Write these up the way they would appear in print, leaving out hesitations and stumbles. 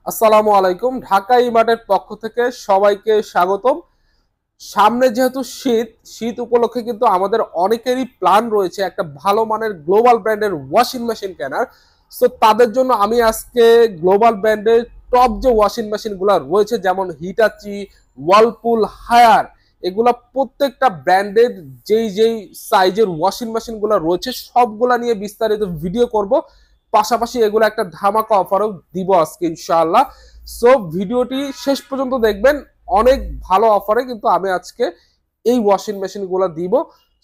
আসসালামু আলাইকুম। ঢাকা ইমার্টের পক্ষ থেকে সবাইকে স্বাগতম। সামনে যেহেতু শীত উপলক্ষে কিন্তু আমাদের অনেকেরই প্ল্যান রয়েছে একটা ভালো মানের গ্লোবাল ব্র্যান্ডের ওয়াশিং মেশিন কেনার। সো তাদের জন্য আমি আজকে গ্লোবাল ব্র্যান্ডের টপ যে ওয়াশিং মেশিনগুলো রয়েছে যেমন হিটাচি, ওয়ালপুল, হায়ার, এগুলা প্রত্যেকটা ব্র্যান্ডের যেই সাইজের ওয়াশিং মেশিনগুলো রয়েছে সবগুলা নিয়ে বিস্তারিত ভিডিও করব। পাশাপাশি এগুলো একটা ধামাকা অফারও দিব আজকে ইনশাআল্লাহ। সো ভিডিওটি শেষ পর্যন্ত দেখবেন, অনেক ভালো অফারে কিন্তু আমি আজকে এই ওয়াশিং মেশিন গুলো দিব।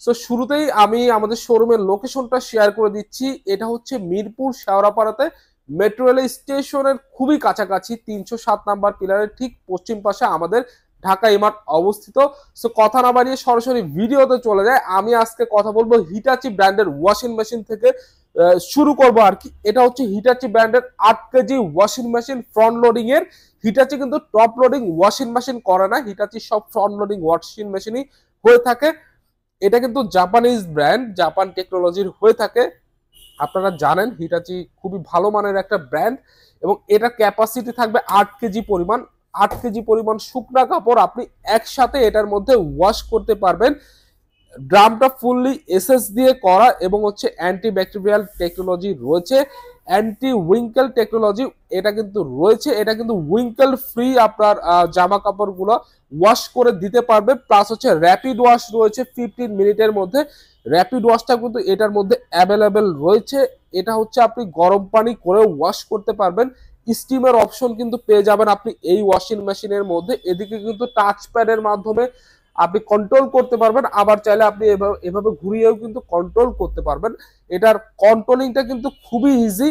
সো শুরুতেই আমি আমাদের শোরুমের লোকেশনটা শেয়ার করে দিচ্ছি। এটা হচ্ছে মিরপুর শেওড়াপাড়াতে মেট্রো রেল স্টেশনের খুবই কাছাকাছি 307 নাম্বার পিলারের ঠিক পশ্চিম পাশে আমাদের ঢাকা ইমার্ট অবস্থিত। সো কথা না বাড়িয়ে সরাসরি ভিডিওতে চলে যায়। আমি আজকে কথা বলবো হিটাচি ব্র্যান্ডের ওয়াশিং মেশিন থেকে শুরু করব আর কি। এটা হচ্ছে হিটাচি ব্র্যান্ডের 8 KG washing machine front loading এর। হিটাচি কিন্তু টপ লোডিং ওয়াশিং মেশিন করে না, হিটাচি সব ফ্রন্ট লোডিং ওয়াশিং মেশিনই হয়ে থাকে। এটা কিন্তু জাপানিজ ব্র্যান্ড, জাপান টেকনোলজির হয়ে থাকে। আপনারা জানেন হিটাচি খুবই ভালো মানের একটা ব্র্যান্ড এবং এটা ক্যাপাসিটি থাকবে 8 কেজি পরিমাণ। 8 কেজি পরিমাণ শুকনা কাপড় আপনি একসাথে এটার মধ্যে ওয়াশ করতে পারবেন। ড্রামটা ফুললি এসএস দিয়ে করা এবং হচ্ছে অ্যান্টি ব্যাকটেরিয়াল টেকনোলজি রয়েছে, অ্যান্টি উইঙ্কেল টেকনোলজি এটা কিন্তু রয়েছে। এটা কিন্তু উইঙ্কেল ফ্রি আপনার জামা কাপড়গুলো ওয়াশ করে দিতে পারবে। প্লাস হচ্ছে র্যাপিড ওয়াশ রয়েছে 15 মিনিটের মধ্যে। র্যাপিড ওয়াশটা কিন্তু এটার মধ্যে অ্যাভেলেবেল রয়েছে। এটা হচ্ছে আপনি গরম পানি করে ওয়াশ করতে পারবেন। স্টিমের অপশন কিন্তু পেয়ে যাবেন আপনি এই ওয়াশিং মেশিনের মধ্যে। এদিকে কিন্তু টাচ প্যাডের মাধ্যমে আপনি কন্ট্রোল করতে পারবেন, আবার চাইলে আপনি এভাবে ঘুরিয়েও কিন্তু কন্ট্রোল করতে পারবেন। এটার কন্ট্রোলিংটা কিন্তু খুবই ইজি।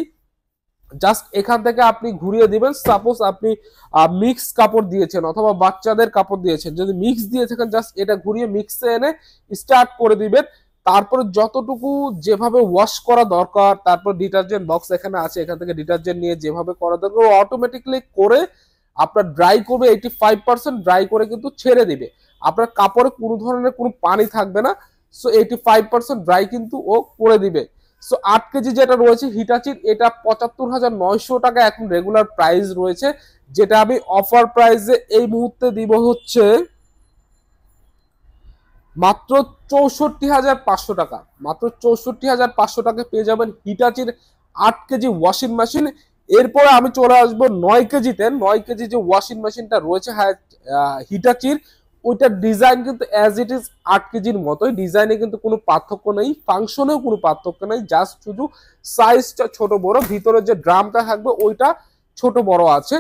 জাস্ট এখান থেকে আপনি ঘুরিয়ে দিবেন। সাপোজ আপনি মিক্স কাপড় দিয়েছেন অথবা বাচ্চাদের কাপড় দিয়েছেন, যদি মিক্স দিয়ে থাকেন জাস্ট এটা ঘুরিয়ে মিক্সে এনে স্টার্ট করে দিবেন। তারপরে যতটুকু যেভাবে ওয়াশ করা দরকার, তারপর ডিটারজেন্ট বক্স এখানে আছে, এখান থেকে ডিটারজেন্ট নিয়ে যেভাবে করা দরকার অটোমেটিকলি করে আপনার ড্রাই করবে 85%, ড্রাই করে কিন্তু ছেড়ে দিবে। আপনার কাপড়ে কোনো ধরনের কোনো পানি থাকবে না। সো 85% ড্রাই কিন্তু ও করে দিবে। সো 8 কেজি যেটা রয়েছে হিটাচির, এটা ৭৫,৯০০ টাকা এখন রেগুলার প্রাইস রয়েছে, যেটা আমি অফার প্রাইসে এই মুহূর্তে দিব হচ্ছে মাত্র ৬৪,৫০০ টাকা। মাত্র ৬৪,৫০০ টাকা পেয়ে যাবেন হিটাচির 8 কেজি ওয়াশিং মেশিন। এরপরে আমি চলে আসবো 9 কেজিতে। 9 কেজি যে ওয়াশিং মেশিনটা রয়েছে হ্যাঁ হিটাচির, ওইটার ডিজাইন কিন্তু অ্যাজ ইট ইজ 8 কেজির মতোই। ডিজাইনে কিন্তু কোনো পার্থক্য নেই, ফাংশনেও কোনো পার্থক্য নেই, জাস্ট শুধু সাইজটা ছোট বড়, ভিতরে যে ড্রামটা থাকবে ওইটা ছোট বড় আছে।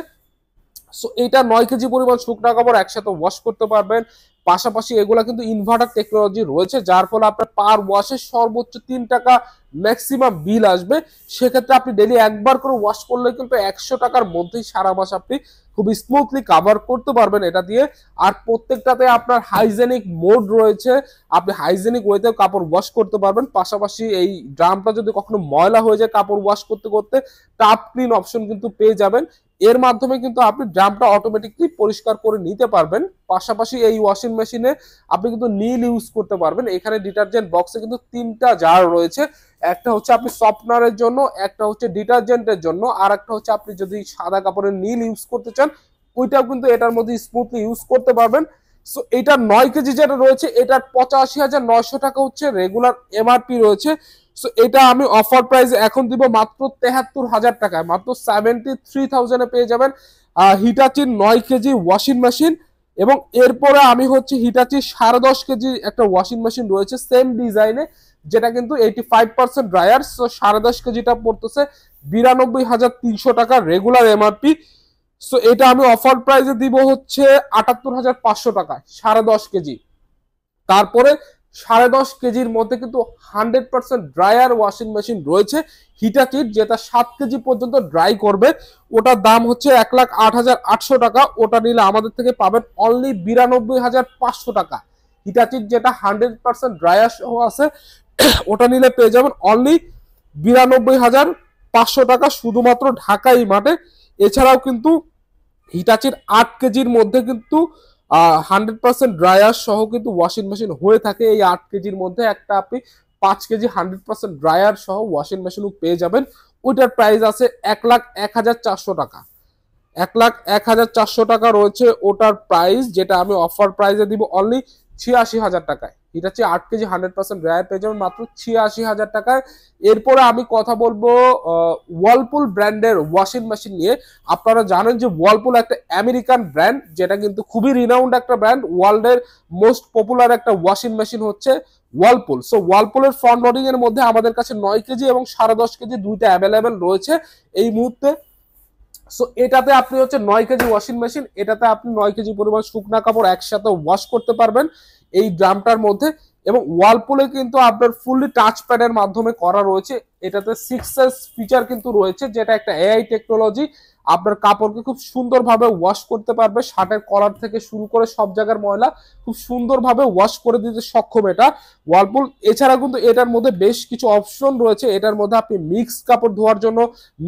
সো এটা 9 কেজি পরিমাণ শুকনা কাপড় একসাথে ওয়াশ করতে পারবেন। পাশাপাশি এগুলা কিন্তু ইনভার্টার টেকনোলজি রয়েছে, যার ফলে আপনার পার ওয়াশে সর্বোচ্চ 3 টাকা ম্যাক্সিমাম বিল আসবে। সেক্ষেত্রে আপনি ডেলি একবার করে ওয়াশ করলে কিন্তু 100 টাকার মধ্যেই সারা মাস আপনি খুব স্মুথলি কাভার করতে পারবেন এটা দিয়ে। আর প্রত্যেকটাতে আপনার হাইজেনিক মোড রয়েছে, আপনি হাইজেনিক ওয়েতেও কাপড় ওয়াশ করতে পারবেন। পাশাপাশি এই ড্রামটা যদি কখনো ময়লা হয়ে যায় কাপড় ওয়াশ করতে করতে, টাপ ক্লিন অপশন কিন্তু পেয়ে যাবেন। এর মাধ্যমে কিন্তু আপনি ড্রামটা অটোমেটিকলি পরিষ্কার করে নিতে পারবেন। পাশাপাশি এই ওয়াশিং মেশিনে আপনি কিন্তু নীল ইউজ করতে পারবেন। এখানে ডিটারজেন্ট বক্সে কিন্তু 3টা জার রয়েছে, একটা হচ্ছে আপনি সফটনারের জন্য, একটা হচ্ছে ডিটারজেন্টের জন্য, আর একটা হচ্ছে আপনি যদি সাদা কাপড়ের নীল ইউজ করতে চান ওইটাও কিন্তু এটার মধ্যে স্মুথলি ইউজ করতে পারবেন। সো এটা 9 কেজি যেটা রয়েছে এটার ৮৫,৯০০ টাকা হচ্ছে রেগুলার এমআরপি রয়েছে। সো এটা আমি অফার প্রাইস এখন দিব মাত্র ৭৩,০০০ টাকায়, মাত্র ৭৩,০০০ পেয়ে যাবেন হিটাচির 9 কেজি ওয়াশিং মেশিন। এবং এরপরে আমি হচ্ছে হিটাচির 10.5 কেজি একটা ওয়াশিং মেশিন রয়েছে সেম ডিজাইনে, যেটা কিন্তু 85% ড্রায়ার। সো 10.5 কেজিটা পড়তেছে ৯২,৩০০ টাকা রেগুলার এমআরপি। সো এটা আমি অফার প্রাইসে দিব হচ্ছে ৭৮,৫০০ টাকায় 10.5 কেজি। তারপরে 10.5 কেজির মধ্যে কিন্তু 100% ড্রায়ার ওয়াশিং মেশিন রয়েছে হিটাচির, যেটা 7 কেজি পর্যন্ত ড্রাই করবে। ওটার দাম হচ্ছে ১,০৮,৮০০ টাকা। ওটা নিলে আমাদের থেকে পাবেন অনলি ৯২,৫০০ টাকা। হিটাচির যেটা 100% ড্রায়ার সহ আছে ওটা নিলে পেয়ে যাবেন অনলি ৯২,৫০০ টাকা শুধুমাত্র ঢাকাই মাঠে। এছাড়াও কিন্তু হিটাচির 8 কেজির মধ্যে কিন্তু 100% ড্রায়ার সহ কিন্তু ওয়াশিং মেশিন হয়ে থাকে। এই 8 কেজির মধ্যে একটা আপনি 5 কেজি 100% ড্রায়ার সহ ওয়াশিং মেশিনও পেয়ে যাবেন। ওইটার প্রাইস আছে ১,০১,৪০০ টাকা। 1,01,400 টাকা রয়েছে ওটার প্রাইস, যেটা আমি অফার প্রাইসে দিব অনলি 86,000 টাকায়। এটা হচ্ছে 8 কেজি 100% রেয়ার পেয়ে যাবেন মাত্র 86,000 টাকায়। এরপরে আমি কথা বলবো ওয়ার্লপুল ব্র্যান্ডের ওয়াশিং মেশিন নিয়ে। আপনারা জানেন যে ওয়ার্লপুল একটা আমেরিকান ব্র্যান্ড, যেটা কিন্তু খুবই রিনাউন্ড একটা ব্র্যান্ড। ওয়ার্ল্ডের মোস্ট পপুলার একটা ওয়াশিং মেশিন হচ্ছে ওয়ার্লপুল। সো ওয়ার্লপুলের ফ্রন্ট লোডিং এর মধ্যে আমাদের কাছে 9 কেজি এবং 10.5 কেজি দুইটা অ্যাভেলেবেল রয়েছে এই মুহূর্তে। সো এটাতে আপনি হচ্ছে 9 কেজি ওয়াশিং মেশিন, এটাতে আপনি 9 কেজি পরিমাণ শুকনা কাপড় একসাথে ওয়াশ করতে পারবেন এই ড্রামটার মধ্যে। এবং ওয়ার্লপুলে কিন্তু আপনার ফুললি টাচ প্যাডের মাধ্যমে করা রয়েছে। এটাতে 6S ফিচার কিন্তু রয়েছে, যেটা একটা এআই টেকনোলজি। আপনার কাপড়কে খুব সুন্দরভাবে ওয়াশ করতে পারবে, শার্টের কলার থেকে শুরু করে সব জায়গার ময়লা খুব সুন্দরভাবে ওয়াশ করে দিতে সক্ষম এটা ওয়ার্লপুল। এছাড়া কিন্তু এটার মধ্যে বেশ কিছু অপশন রয়েছে। এটার মধ্যে আপনি মিক্স কাপড় ধোয়ার জন্য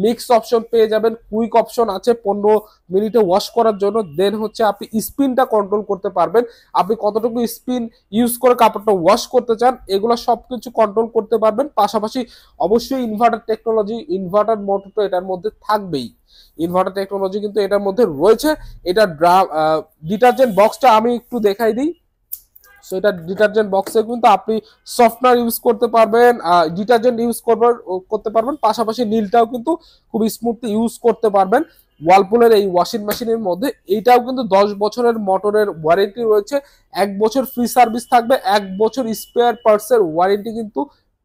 মিক্স অপশন পেয়ে যাবেন, কুইক অপশন আছে 15 মিনিটে ওয়াশ করার জন্য। দেন হচ্ছে আপনি স্পিনটা কন্ট্রোল করতে পারবেন, আপনি কতটুকু স্পিন ইউজ করে কাপড়টা ওয়াশ করতে চান এগুলো সবকিছু কন্ট্রোল করতে পারবেন। পাশাপাশি অবশ্যই ইনভার্টার টেকনোলজি, ইনভার্টার মোটর তো এটার মধ্যে থাকবেই, ইনভার্টার টেকনোলজি কিন্তু এটার মধ্যে রয়েছে। এটা ডিটারজেন্ট বক্সটা আমি একটু দেখাই দিই। সো এটা ডিটারজেন্ট বক্সে কিন্তু আপনি সফটওয়্যার ইউজ করতে পারবেন, ডিটারজেন্ট ইউজ করতে পারবেন, পাশাপাশি নীলটাও কিন্তু খুব স্মুথলি ইউজ করতে পারবেন ওয়ার্লপুলের এই ওয়াশিং মেশিনের মধ্যে। এইটাও কিন্তু 10 বছরের মোটরের ওয়ারেন্টি রয়েছে, 1 বছর ফ্রি সার্ভিস থাকবে, 1 বছর স্পেয়ার পার্টসের ওয়ারেন্টি কিন্তু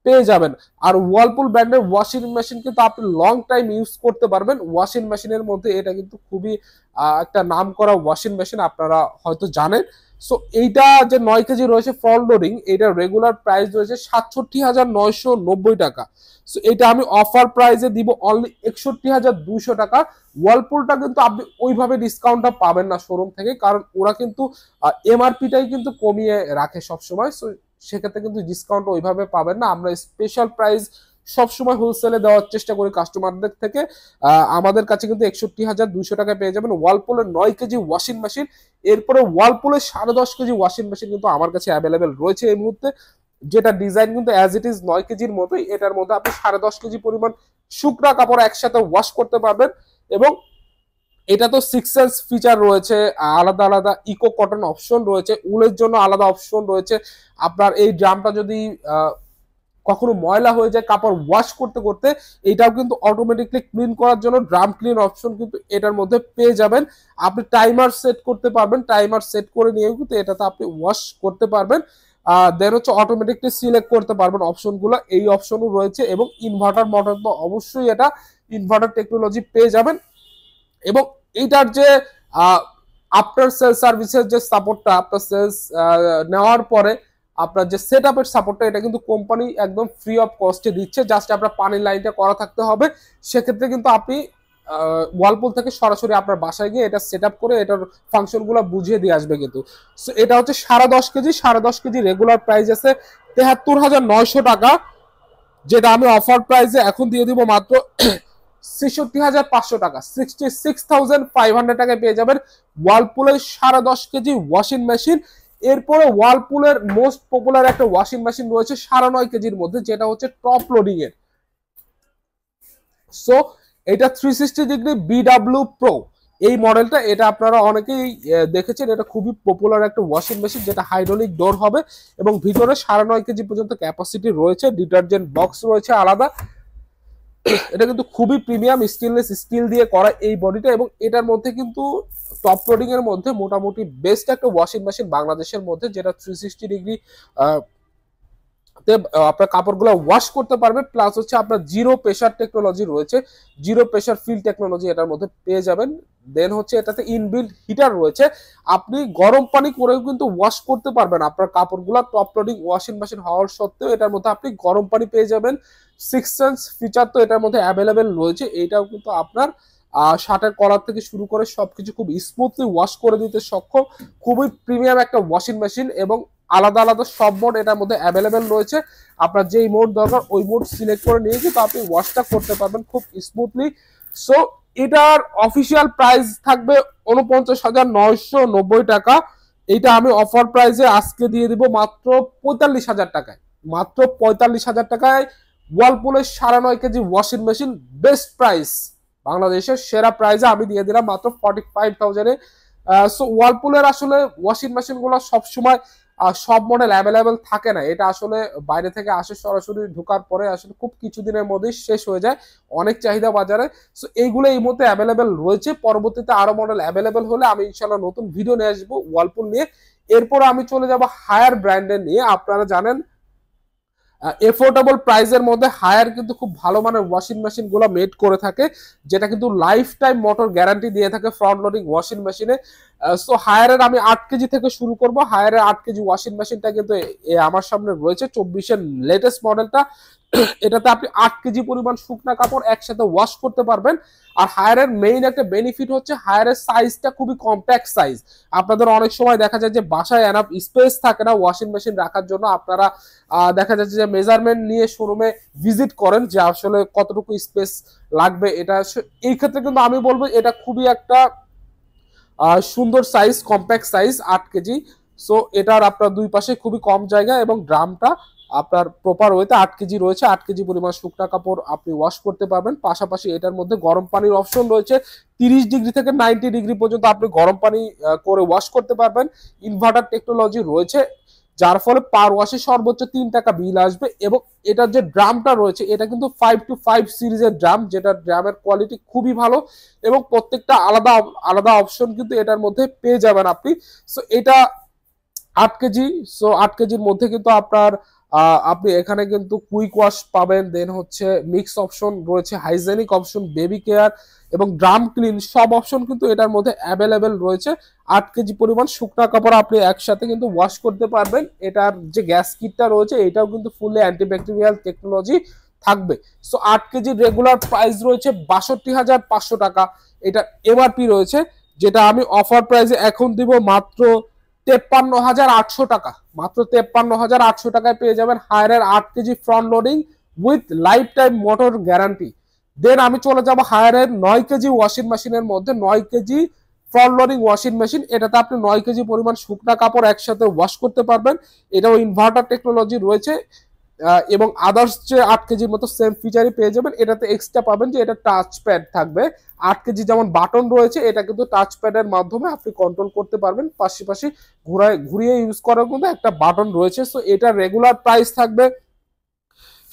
পেয়ে যাবেন। আর ওয়ার্লপুল ব্র্যান্ডের ওয়াশিং মেশিন কিন্তু আপনি লং টাইম ইউজ করতে পারবেন। ওয়াশিং মেশিনের মধ্যে এটা কিন্তু খুবই একটা নাম করা ওয়াশিং মেশিন, আপনারা হয়তো জানেন। সো এইটা যে 9 কেজি রয়েছে ফ্রন্ট লোডিং, এটা রেগুলার প্রাইস রয়েছে 67,990 টাকা। সো এটা আমি অফার প্রাইসে দিব অনলি 61,200 টাকা। ওয়ার্লপুলটা কিন্তু আপনি ওইভাবে ডিসকাউন্টটা পাবেন না শোরুম থেকে, কারণ ওরা কিন্তু এমআরপিটাই কিন্তু কমিয়ে রাখে সবসময়। সো সেক্ষেত্রে কিন্তু ডিসকাউন্ট ওইভাবে পাবেন না। আমরা স্পেশাল প্রাইস সবসময় হোলসেলে দেওয়ার চেষ্টা করি কাস্টমারদের থেকে। আমাদের কাছে কিন্তু 61,200 টাকায় পেয়ে যাবেন ওয়ার্লপুলের 9 কেজি ওয়াশিং মেশিন। এরপরে ওয়ার্লপুলের 10.5 কেজি ওয়াশিং মেশিন কিন্তু আমার কাছে অ্যাভেলেবেল রয়েছে এই মুহূর্তে, যেটা ডিজাইন কিন্তু অ্যাজ ইট ইজ 9 কেজির মতোই। এটার মধ্যে আপনি 10.5 কেজি পরিমাণ শুকনা কাপড় একসাথে ওয়াশ করতে পারবেন। এবং এটা তো 6S ফিচার রয়েছে, আলাদা আলাদা ইকো কটন অপশন রয়েছে, উলের জন্য আলাদা অপশন রয়েছে। আপনার এই ড্রামটা যদি কখনো ময়লা হয়ে যায় কাপড় ওয়াশ করতে করতে, এটাও কিন্তু অটোমেটিকলি ক্লিন করার জন্য ড্রাম ক্লিন অপশন কিন্তু এটার মধ্যে পেয়ে যাবেন। আপনি টাইমার সেট করতে পারবেন, টাইমার সেট করে নিয়েও কিন্তু এটাতে আপনি ওয়াশ করতে পারবেন। দেন হচ্ছে অটোমেটিকলি সিলেক্ট করতে পারবেন অপশনগুলো, এই অপশনও রয়েছে। এবং ইনভার্টার মোটর তো অবশ্যই এটা ইনভার্টার টেকনোলজি পেয়ে যাবেন। এবং এইটার যে আফটার সেল সার্ভিসের যে সাপোর্টটা, আফটার সেলস নেওয়ার পরে আপনার যে সেট আপের সাপোর্টটা, এটা কিন্তু কোম্পানি একদম ফ্রি অফ কস্টে দিচ্ছে। জাস্ট আপনার পানির লাইনটা করা থাকতে হবে। সেক্ষেত্রে কিন্তু আপনি ওয়ার্লপুল থেকে সরাসরি আপনার বাসায় গিয়ে এটা সেট আপ করে এটার ফাংশনগুলো বুঝিয়ে দিয়ে আসবে কিন্তু। সো এটা হচ্ছে 10.5 কেজি, 10.5 কেজি রেগুলার প্রাইস আছে 73,900 টাকা, যেটা আমি অফার প্রাইসে এখন দিয়ে দিব মাত্র 66,500 টাকা, 66,500 টাকায় পেয়ে যাবেন ওয়ার্লপুলের 10.5 কেজি ওয়াশিং মেশিন। এরপরে ওয়ার্লপুলের মোস্ট পপুলার একটা ওয়াশিং মেশিন রয়েছে 9.5 কেজির মধ্যে, যেটা হচ্ছে টপ লোডিং এর। সো এটা 360 ডিগ্রি বিডব্লিউ প্রো এই মডেলটা, এটা আপনারা অনেকেই দেখেছেন। এটা খুবই পপুলার একটা ওয়াশিং মেশিন, যেটা হাইড্রোলিক ডোর হবে এবং ভিতরে 9.5 কেজি পর্যন্ত ক্যাপাসিটি রয়েছে, ডিটারজেন্ট বক্স রয়েছে আলাদা। এটা কিন্তু খুবই প্রিমিয়াম স্টেনলেস স্টিল দিয়ে করা এই বডিটা। এবং এটার মধ্যে কিন্তু টপ লোডিং এর মধ্যে মোটামুটি বেস্ট একটা ওয়াশিং মেশিন বাংলাদেশের মধ্যে, যেটা 360 ডিগ্রি আপনার কাপড়গুলো ওয়াশ করতে পারবে। প্লাস হচ্ছে আপনার জিরো প্রেশার টেকনোলজি রয়েছে, জিরো প্রেশার ফিল টেকনোলজি এটার মধ্যে পেয়ে যাবেন। দেন হচ্ছে এটাতে ইনবিল্ট হিটার রয়েছে, আপনি গরম পানি করেও কিন্তু ওয়াশ করতে পারবেন আপনার কাপড়গুলো। টপ লোডিং ওয়াশিং মেশিন হওয়ার সত্ত্বেও এটার মধ্যে আপনি গরম পানি পেয়ে যাবেন। 6 সেন্স ফিচার তো এটার মধ্যে অ্যাভেলেবেল রয়েছে। এইটাও কিন্তু আপনার শার্টের কলার থেকে শুরু করে সবকিছু খুব স্মুথলি ওয়াশ করে দিতে সক্ষম। খুবই প্রিমিয়াম একটা ওয়াশিং মেশিন এবং আলাদা আলাদা সব মোড এটার মধ্যে অ্যাভেলেবেল রয়েছে। আপনার যেই মোড দরকার ওই মোড সিলেক্ট করে নিয়ে কিন্তু আপনি ওয়াশটা করতে পারবেন খুব স্মুথলি। সো এটার অফিসিয়াল প্রাইস থাকবে 49,990 টাকা। এইটা আমি অফার প্রাইসে আজকে দিয়ে দিব মাত্র 45,000 টাকায়, মাত্র 45,000 টাকায় ওয়ার্লপুলের 9.5 KG washing machine, best price বাংলাদেশের সেরা প্রাইজে আমি দিয়ে দিলাম মাত্র 45,000-এ। সো ওয়ালপুলের আসলে ওয়াশিং মেশিন গুলো সবসময় সব মডেল অ্যাভেলেবেল থাকে না, এটা আসলে বাইরে থেকে আসে, সরাসরি ঢোকার পরে আসলে খুব কিছুদিনের মধ্যেই শেষ হয়ে যায়, অনেক চাহিদা বাজারে। সো এইগুলো এই মুহূর্তে অ্যাভেলেবেল রয়েছে, পরবর্তীতে আরো মডেল অ্যাভেলেবেল হলে আমি ইনশাল্লাহ নতুন ভিডিও নিয়ে আসবো ওয়ালপুল নিয়ে। এরপর আমি চলে যাব হায়ার ব্র্যান্ডের নিয়ে। আপনারা জানেন এফোর্ডেবল প্রাইসের মধ্যে হায়ার কিন্তু খুব ভালো মানের ওয়াশিং মেশিন গুলো মেড করে থাকে, যেটা কিন্তু লাইফ টাইম মোটর গ্যারান্টি দিয়ে থাকে ফ্রন্ট লোডিং ওয়াশিং মেশিনে। সো হায়ারের আমি 8 কেজি থেকে শুরু করব। হায়ারের 8 কেজি ওয়াশিং মেশিনটা কিন্তু আমার সামনে রয়েছে, 24-এর লেটেস্ট মডেলটা। এটাতে আপনি 8 কেজি পরিমাণ শুকনা কাপড় একসাথে ওয়াশ করতে পারবেন। আর হায়ারের মেইন একটা বেনিফিট হচ্ছে হায়ারের সাইজটা খুবই কম্প্যাক্ট সাইজ। আপনাদের অনেক সময় দেখা যায় যে বাসায় এনাফ স্পেস থাকে না ওয়াশিং মেশিন রাখার জন্য, আপনারা দেখা যাচ্ছে যে মেজারমেন্ট নিয়ে শোরুমে ভিজিট করেন যে আসলে কতটুকু স্পেস লাগবে। এটা এই ক্ষেত্রে কিন্তু আমি বলবো এটা খুবই একটা সুন্দর size, compact size 8 KG. So এটার আপনার দুই পাশে খুবই কম জায়গা এবং ড্রামটা আপনার প্রপার ওয়েতে 8 কেজি রয়েছে। 8 কেজি পরিমাণ শুকনা কাপড় আপনি ওয়াশ করতে পারবেন। পাশাপাশি এটার মধ্যে গরম পানির অপশন রয়েছে, 30 ডিগ্রি থেকে 90 ডিগ্রি পর্যন্ত আপনি গরম পানি করে ওয়াশ করতে পারবেন। ইনভার্টার টেকনোলজি রয়েছে, যার ফলে পার ওয়াশে সর্বোচ্চ 3 টাকা বিল আসবে। এবং এটার যে ড্রামটা রয়েছে এটা কিন্তু 5-5 সিরিজের ড্রাম, যেটা ড্রামের কোয়ালিটি খুবই ভালো এবং প্রত্যেকটা আলাদা আলাদা অপশন কিন্তু এটার মধ্যে পেয়ে যাবেন আপনি। সো এটা 8 কেজি। সো 8 কেজির মধ্যে কিন্তু আপনার আপনি এখানে কিন্তু কুইক ওয়াশ পাবেন, দেন হচ্ছে মিক্স অপশন রয়েছে, হাইজেনিক অপশন, বেবি কেয়ার এবং ড্রাম ক্লিন সব অপশন কিন্তু এটার মধ্যে অ্যাভেলেবেল রয়েছে। 8 কেজি পরিমাণ শুকনা কাপড় আপনি একসাথে কিন্তু ওয়াশ করতে পারবেন। এটার যে গ্যাস কিটটা রয়েছে এটাও কিন্তু ফুললি অ্যান্টিব্যাকটেরিয়াল টেকনোলজি থাকবে। সো 8 কেজি রেগুলার প্রাইস রয়েছে 62,500 টাকা, এটা এমআরপি রয়েছে, যেটা আমি অফার প্রাইসে এখন দিব মাত্র 53,800 টাকা। মাত্র 53,800 টাকায় পেয়ে যাবেন হায়ারের 8 KG front loading with lifetime motor guarantee. Then আমি চলে যাব হায়ারের 9 কেজি ওয়াশিং মেশিনের মধ্যে। 9 KG front loading washing machine, এটাতে আপনি 9 কেজি পরিমাণ শুকনা কাপড় একসাথে ওয়াশ করতে পারবেন। এটাও ইনভার্টার টেকনোলজি রয়েছে এবং আদার্স যে 8 কেজির মতো সেম ফিচারই পেয়ে যাবেন। এটাতে এক্সট্রা পাবেন যে এটা টাচ প্যাড থাকবে। 8 কেজি যেমন বাটন রয়েছে, এটা কিন্তু টাচ প্যাডের মাধ্যমে আপনি কন্ট্রোল করতে পারবেন, পাশাপাশি ঘুরিয়ে ইউজ করার কিন্তু একটা বাটন রয়েছে। সো এটা রেগুলার প্রাইস থাকবে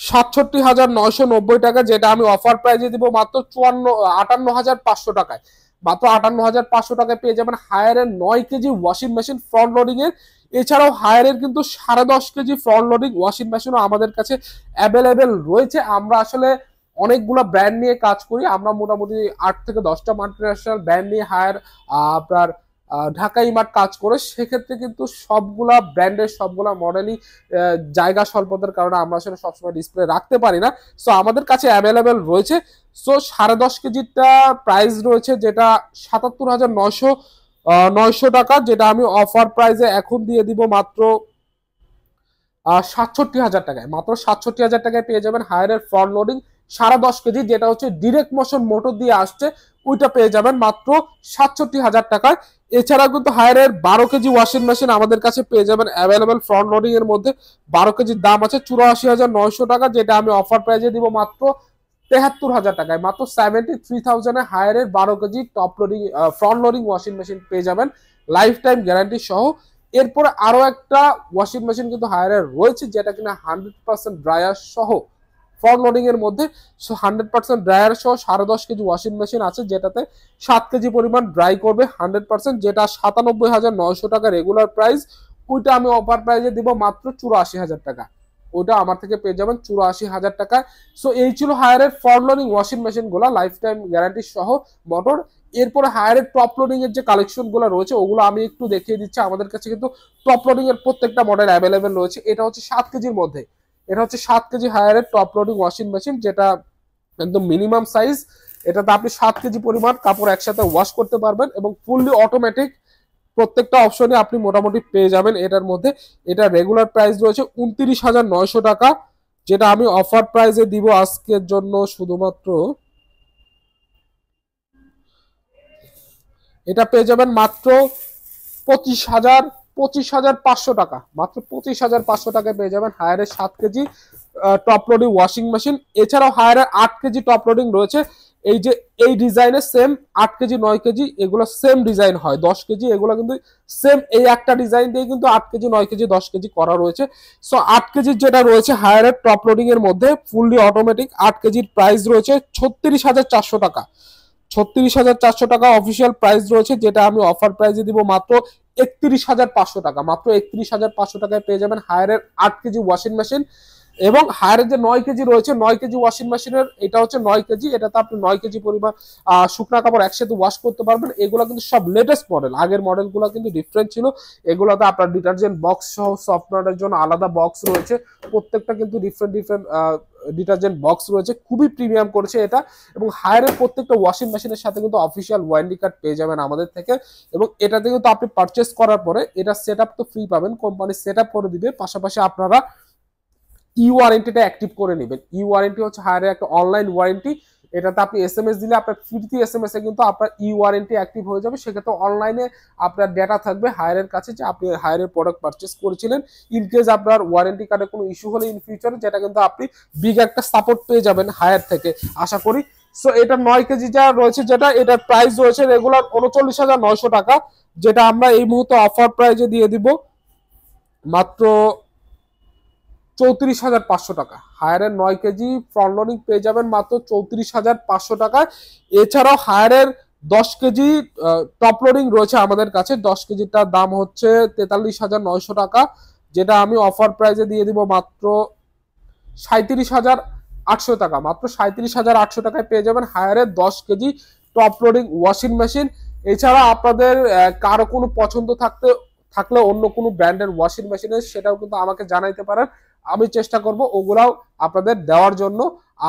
67,990 টাকা, যেটা আমি অফার প্রাইজে দিব মাত্র 58,500 টাকায়। মাত্র 58,500 টাকায় পেয়ে যাবেন হায়ারের 9 KG washing machine front loading এর। এছাড়াও হায়ারের কিন্তু 10.5 কেজি ফ্রন্ট লোডিং ওয়াশিং মেশিনও আমাদের কাছে অ্যাভেলেবেল রয়েছে। আমরা আসলে অনেকগুলো ব্র্যান্ড নিয়ে কাজ করি, আমরা মোটামুটি 8 থেকে 10টা মাল্টিন্যাশনাল ব্র্যান্ড নিয়ে হায়ার আপনার ঢাকা ইমার্ট কাজ করে। সেক্ষেত্রে কিন্তু সবগুলা ব্র্যান্ডের সবগুলা মডেলই জায়গা স্বল্পতার কারণে আমরা আসলে সবসময় ডিসপ্লে রাখতে পারি না। সো আমাদের কাছে অ্যাভেলেবেল রয়েছে। সো 10.5 কেজিটা প্রাইস রয়েছে যেটা 77,900 টাকা, যেটা আমি অফার প্রাইসে এখন দিয়ে দিব মাত্র 67,000 টাকায়। মাত্র 67,000 টাকায় পেয়ে যাবেন হায়ারের ফ্রন্ট লোডিং 10.5 কেজি, যেটা হচ্ছে ডিরেক্ট মোশন মোটর দিয়ে আসছে, ওইটা পেয়ে যাবেন মাত্র 67,000 টাকায়। এছাড়া কিন্তু হায়ারের 12 কেজি ওয়াশিং মেশিন আমাদের কাছে পেয়ে যাবেন অ্যাভেলেবেল ফ্রন্ট লোডিং এর মধ্যে। 12 কেজির দাম আছে 84,900 টাকা, যেটা আমি অফার প্রাইজে দিব মাত্র 73,000 টাকায়। মাত্র 73,000 এ হায়ারের 12 KG top loading front loading washing machine পেয়ে যাবেন লাইফ টাইম গ্যারান্টি সহ। এরপরে আরো একটা ওয়াশিং মেশিন কিন্তু হায়ারের রয়েছে, যেটা কিনা 100% ড্রায়ার সহ ফ্রন্ট লোডিং এর মধ্যে। সো 100% ড্রায়ার সহ 10.5 কেজি ওয়াশিং মেশিন আছে, যেটাতে 7 কেজি পরিমাণ ড্রাই করবে 100%, যেটা 97,900 টাকা রেগুলার প্রাইস। ওইটা আমি অফার প্রাইজে দিব মাত্র 84,000 টাকা। ওইটা আমার থেকে পেয়ে যাবেন 84,000 টাকায়। সো এই ছিল হায়ারের ফ্রন্ট লোডিং ওয়াশিং মেশিন গুলা লাইফ টাইম গ্যারান্টি সহ মোটর। এরপরে হায়ারের টপ লোডিং এর যে কালেকশন গুলো রয়েছে ওগুলো আমি একটু দেখিয়ে দিচ্ছি। আমাদের কাছে কিন্তু টপ লোডিং এর প্রত্যেকটা মডেল অ্যাভেলেবেল রয়েছে। এটা হচ্ছে 7 কেজির মধ্যে, এটা হচ্ছে 7 কেজি হায়ারের টপ লোডিং ওয়াশিং মেশিন, যেটা একদম মিনিমাম সাইজ। এটাতে আপনি 7 কেজি পরিমাণ কাপড় একসাথে ওয়াশ করতে পারবেন এবং ফুললি অটোমেটিক প্রত্যেকটা অপশনে আপনি মোটামুটি পেয়ে যাবেন এটার মধ্যে। এটা রেগুলার প্রাইস রয়েছে 29,900 টাকা, যেটা আমি অফার প্রাইসে দিব আজকের জন্য শুধুমাত্র, এটা পেয়ে যাবেন মাত্র 25,500 টাকা। মাত্র 25,500 টাকায় পেয়ে যাবেন হায়ারের 7 KG top loading washing machine. এছাড়াও হায়ারের 8 কেজি টপ লোডিং রয়েছে। এই যে এই ডিজাইনের সেম 8 কেজি 9 কেজি এগুলো সেম ডিজাইন হয়, 10 কেজি এগুলো কিন্তু সেম এই একটা ডিজাইন দিয়ে কিন্তু 8 কেজি 9 কেজি 10 কেজি করা রয়েছে। সো 8 কেজির যেটা রয়েছে হায়ারের টপ লোডিং এর মধ্যে ফুললি অটোমেটিক 8 কেজির প্রাইস রয়েছে 36,400 টাকা। 36,400 টাকা অফিসিয়াল প্রাইস রয়েছে, যেটা আমি অফার প্রাইসে দিব মাত্র 31,500 টাকা। মাত্র 31,500 টাকায় পেয়ে যাবেন হায়ারের 8 কেজি ওয়াশিং মেশিন। এবং হায়ারের যে 9 কেজি রয়েছে 9 কেজি ওয়াশিং মেশিনের এটা হচ্ছে 9 কেজি, এটাতে আপনি 9 কেজি পরিমাণ শুকনা কাপড় একসাথে ওয়াশ করতে পারবেন। এগুলো কিন্তু সব লেটেস্ট মডেল, আগের মডেলগুলো কিন্তু ডিফারেন্ট ছিল। এগুলোতে আপনার ডিটারজেন্ট বক্স সহ সফটওয়্যারের জন্য আলাদা বক্স রয়েছে, প্রত্যেকটা কিন্তু ডিফারেন্ট ডিফারেন্ট ডিটারজেন্ট বক্স রয়েছে, খুবই প্রিমিয়াম করেছে এটা। এবং হায়ারের প্রত্যেকটা ওয়াশিং মেশিনের সাথে কিন্তু অফিসিয়াল ওয়ারেন্টি কার্ড পেয়ে যাবেন আমাদের থেকে। এবং এটাতে কিন্তু আপনি পারচেস করার পরে এটা সেট আপ তো ফ্রি পাবেন, কোম্পানি সেট আপ করে দিবে, পাশাপাশি আপনারা ই ওয়ারেন্টিটা অ্যাক্টিভ করে নেবেন। ই ওয়ারেন্টি হচ্ছে হায়ারের একটা অনলাইন ওয়ারেন্টি, এটাতে আপনি এসএমএস দিলে আপনার ফ্রিতে এসএমএস এ কিন্তু আপনার ই ওয়ারেন্টি অ্যাক্টিভ হয়ে যাবে। সেক্ষেত্রে অনলাইনে আপনার ডেটা থাকবে হায়ারের কাছে যে আপনি হায়ারের প্রোডাক্ট পারচেস করেছিলেন। ইনকেস আপনার ওয়ারেন্টি কার্ডে কোনো ইস্যু হলে ইন ফিউচারে, যেটা কিন্তু আপনি বিগ একটা সাপোর্ট পেয়ে যাবেন হায়ার থেকে আশা করি। সো এটা 9 কেজি যা রয়েছে, যেটা এটার প্রাইস রয়েছে রেগুলার 39,900 টাকা, যেটা আমরা এই মুহূর্তে অফার প্রাইজে দিয়ে দিব মাত্র 34,500 টাকা। হায়ারের 9 কেজি ফ্রন্ট লোডিং পেয়ে যাবেন মাত্র 34,500 টাকায়। এছাড়াও হায়ারের 10 কেজি টপ লোডিং রয়েছে আমাদের কাছে, 10 কেজিটার দাম হচ্ছে 43,900 টাকা, যেটা আমি অফার প্রাইজে দিয়ে দিব মাত্র 37,800 টাকা। মাত্র 37,800 টাকায় পেয়ে যাবেন হায়ারের 10 KG top loading washing machine. এছাড়া আপনাদের কারো কোনো পছন্দ থাকলে অন্য কোনো ব্র্যান্ডের ওয়াশিং মেশিনের, সেটাও কিন্তু আমাকে জানাইতে পারেন, আমি চেষ্টা করব ওগুলাও আপনাদের দেওয়ার জন্য।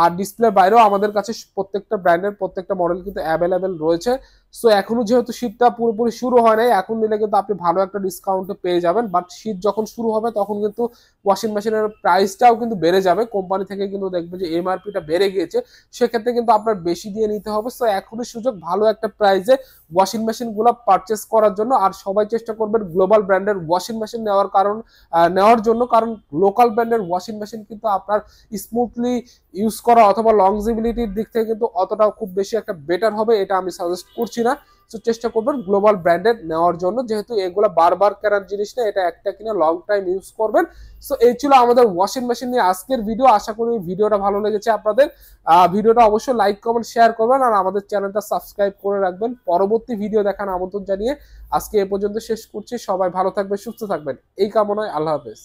আর ডিসপ্লে বাইরেও আমাদের কাছে প্রত্যেকটা ব্র্যান্ডের প্রত্যেকটা মডেল কিন্তু অ্যাভেলেবেল রয়েছে। সো এখনো যেহেতু শীতটা পুরোপুরি শুরু হয় নাই, এখন নিলে কিন্তু আপনি ভালো একটা ডিসকাউন্টে পেয়ে যাবেন। বাট শীত যখন শুরু হবে তখন কিন্তু ওয়াশিং মেশিনের প্রাইসটাও কিন্তু বেড়ে যাবে, কোম্পানি থেকে কিন্তু দেখবে যে এমআরপিটা বেড়ে গিয়েছে, সেক্ষেত্রে কিন্তু আপনার বেশি দিয়ে নিতে হবে। সো এখনই সুযোগ ভালো একটা প্রাইসে ওয়াশিং মেশিনগুলো পারচেস করার জন্য। আর সবাই চেষ্টা করবেন গ্লোবাল ব্র্যান্ডের ওয়াশিং মেশিন নেওয়ার জন্য, কারণ লোকাল ব্র্যান্ডের ওয়াশিং মেশিন কিন্তু আপনার স্মুথলি ইউজ করা অথবা লংজিবিলিটির দিক থেকে কিন্তু অতটা খুব বেশি একটা বেটার হবে, এটা আমি সাজেস্ট করছি না। তো চেষ্টা করবেন গ্লোবাল ব্র্যান্ডেড নেওয়ার জন্য, যেহেতু এগুলো বারবার কেনার জিনিস না, এটা একটা কিনা লং টাইম ইউজ করবেন। সো এই ছিল আমাদের ওয়াশিং মেশিন নিয়ে আজকের ভিডিও। আশা করি ভিডিওটা ভালো লেগেছে আপনাদের। ভিডিওটা অবশ্যই লাইক কমেন্ট শেয়ার করবেন, আর আমাদের চ্যানেলটা সাবস্ক্রাইব করে রাখবেন পরবর্তী ভিডিও দেখার আমন্ত্রণ জানিয়ে আজকে এ পর্যন্ত শেষ করছি। সবাই ভালো থাকবেন, সুস্থ থাকবেন এই কামনায়, আল্লাহ হাফেজ।